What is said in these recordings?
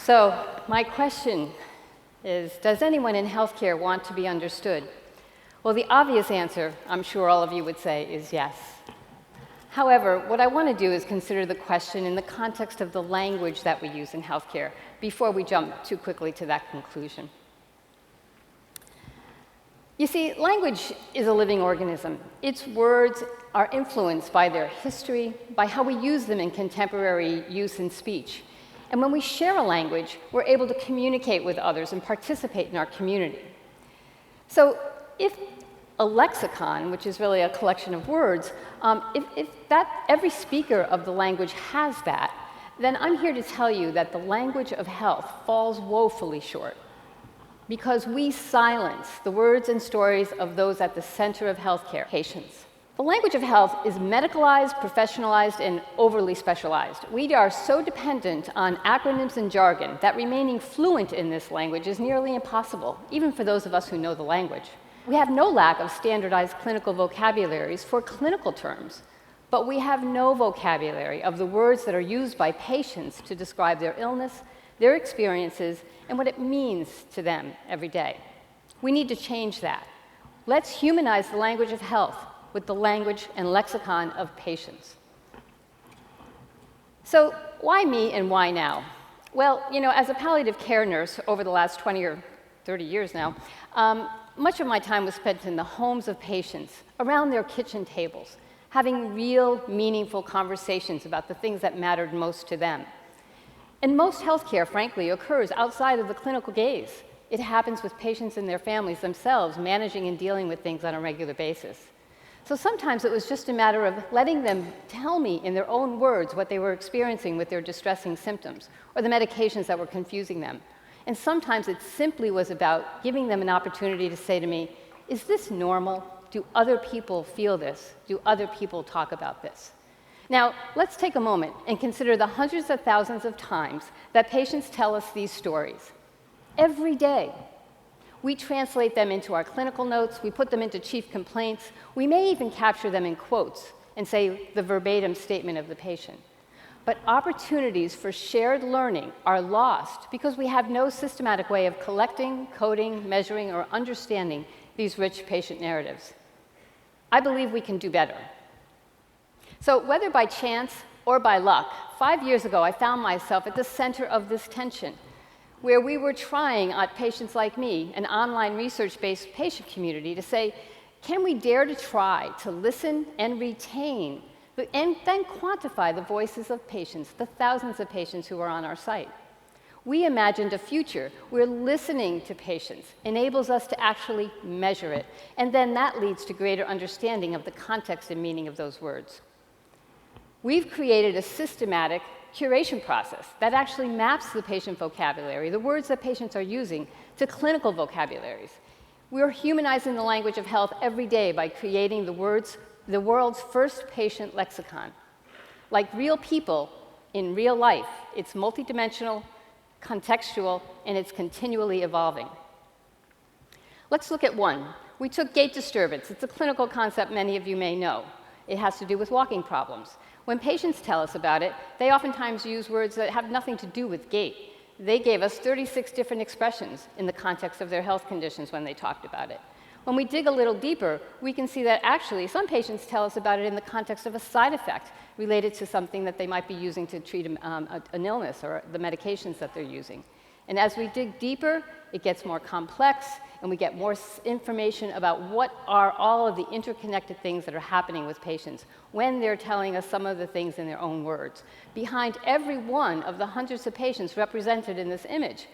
So my question is, does anyone in healthcare want to be understood? Well, the obvious answer, I'm sure all of you would say, is yes. However, what I want to do is consider the question in the context of the language that we use in healthcare before we jump too quickly to that conclusion. You see, language is a living organism. Its words are influenced by their history, by how we use them in contemporary use in speech. And when we share a language, we're able to communicate with others and participate in our community. So if a lexicon, which is really a collection of words, if every speaker of the language has that, then I'm here to tell you that the language of health falls woefully short, because we silence the words and stories of those at the center of healthcare, patients. The language of health is medicalized, professionalized, and overly specialized. We are so dependent on acronyms and jargon that remaining fluent in this language is nearly impossible, even for those of us who know the language. We have no lack of standardized clinical vocabularies for clinical terms, but we have no vocabulary of the words that are used by patients to describe their illness, their experiences, and what it means to them every day. We need to change that. Let's humanize the language of health with the language and lexicon of patients. So why me and why now? Well, as a palliative care nurse over the last 20 or 30 years now, much of my time was spent in the homes of patients, around their kitchen tables, having real, meaningful conversations about the things that mattered most to them. And most healthcare, frankly, occurs outside of the clinical gaze. It happens with patients and their families themselves, managing and dealing with things on a regular basis. So sometimes it was just a matter of letting them tell me in their own words what they were experiencing with their distressing symptoms, or the medications that were confusing them. And sometimes it simply was about giving them an opportunity to say to me, is this normal? Do other people feel this? Do other people talk about this? Now, let's take a moment and consider the hundreds of thousands of times that patients tell us these stories. Every day. We translate them into our clinical notes, we put them into chief complaints, we may even capture them in quotes and say the verbatim statement of the patient. But opportunities for shared learning are lost because we have no systematic way of collecting, coding, measuring, or understanding these rich patient narratives. I believe we can do better. So whether by chance or by luck, 5 years ago I found myself at the center of this tension, where we were trying at Patients Like Me, an online research-based patient community, to say, can we dare to try to listen and retain, and then quantify the voices of patients, the thousands of patients who are on our site? We imagined a future where listening to patients enables us to actually measure it, and then that leads to greater understanding of the context and meaning of those words. We've created a systematic curation process that actually maps the patient vocabulary, the words that patients are using, to clinical vocabularies. We're humanizing the language of health every day by creating the world's first patient lexicon. Like real people in real life, it's multidimensional, contextual, and it's continually evolving. Let's look at one. We took gait disturbance. It's a clinical concept many of you may know. It has to do with walking problems. When patients tell us about it, they oftentimes use words that have nothing to do with gait. They gave us 36 different expressions in the context of their health conditions when they talked about it. When we dig a little deeper, we can see that actually some patients tell us about it in the context of a side effect related to something that they might be using to treat an illness or the medications that they're using. And as we dig deeper, it gets more complex, and we get more information about what are all of the interconnected things that are happening with patients when they're telling us some of the things in their own words. Behind every one of the hundreds of patients represented in this image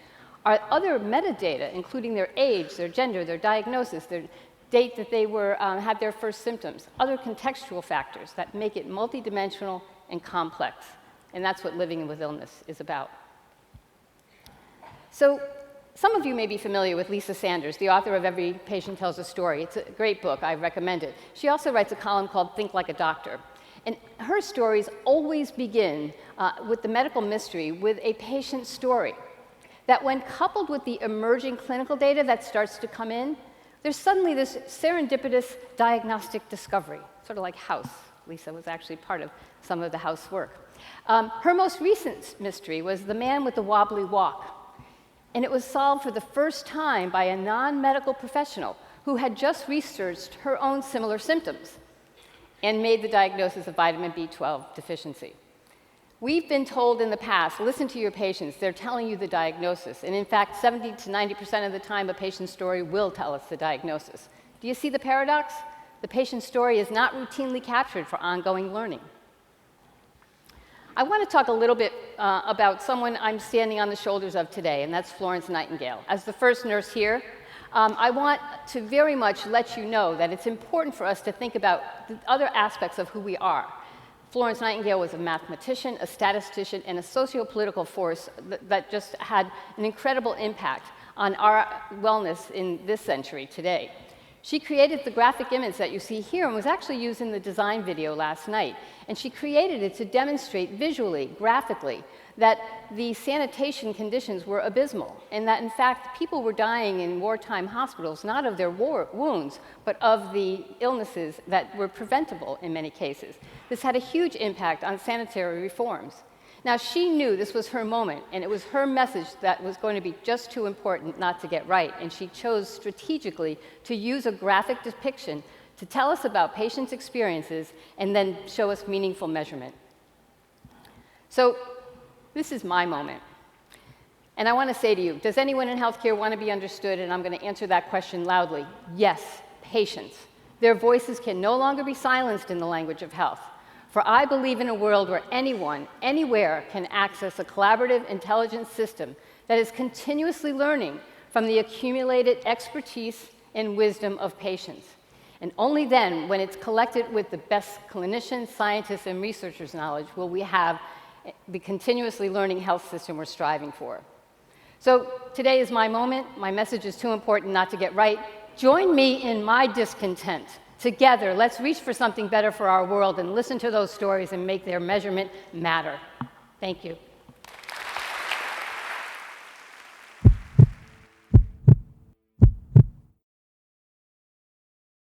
are other metadata, including their age, their gender, their diagnosis, their date that they had their first symptoms, other contextual factors that make it multidimensional and complex. And that's what living with illness is about. So some of you may be familiar with Lisa Sanders, the author of Every Patient Tells a Story. It's a great book. I recommend it. She also writes a column called Think Like a Doctor. And her stories always begin with the medical mystery with a patient story that when coupled with the emerging clinical data that starts to come in, there's suddenly this serendipitous diagnostic discovery, sort of like House. Lisa was actually part of some of the House work. Her most recent mystery was the man with the wobbly walk, and it was solved for the first time by a non-medical professional who had just researched her own similar symptoms and made the diagnosis of vitamin B12 deficiency. We've been told in the past, listen to your patients, they're telling you the diagnosis. And in fact, 70 to 90% of the time, a patient's story will tell us the diagnosis. Do you see the paradox? The patient's story is not routinely captured for ongoing learning. I want to talk a little bit about someone I'm standing on the shoulders of today, and that's Florence Nightingale. As the first nurse here, I want to very much let you know that it's important for us to think about the other aspects of who we are. Florence Nightingale was a mathematician, a statistician, and a socio-political force that just had an incredible impact on our wellness in this century today. She created the graphic image that you see here and was actually used in the design video last night. And she created it to demonstrate visually, graphically, that the sanitation conditions were abysmal, and that in fact people were dying in wartime hospitals not of their wounds, but of the illnesses that were preventable in many cases. This had a huge impact on sanitary reforms. Now, she knew this was her moment, and it was her message that was going to be just too important not to get right, and she chose strategically to use a graphic depiction to tell us about patients' experiences and then show us meaningful measurement. So, this is my moment. And I want to say to you, does anyone in healthcare want to be understood? And I'm going to answer that question loudly. Yes, patients. Their voices can no longer be silenced in the language of health. For I believe in a world where anyone, anywhere, can access a collaborative, intelligent system that is continuously learning from the accumulated expertise and wisdom of patients. And only then, when it's collected with the best clinicians, scientists, and researchers' knowledge, will we have the continuously learning health system we're striving for. So today is my moment. My message is too important not to get right. Join me in my discontent. Together, let's reach for something better for our world and listen to those stories and make their measurement matter. Thank you.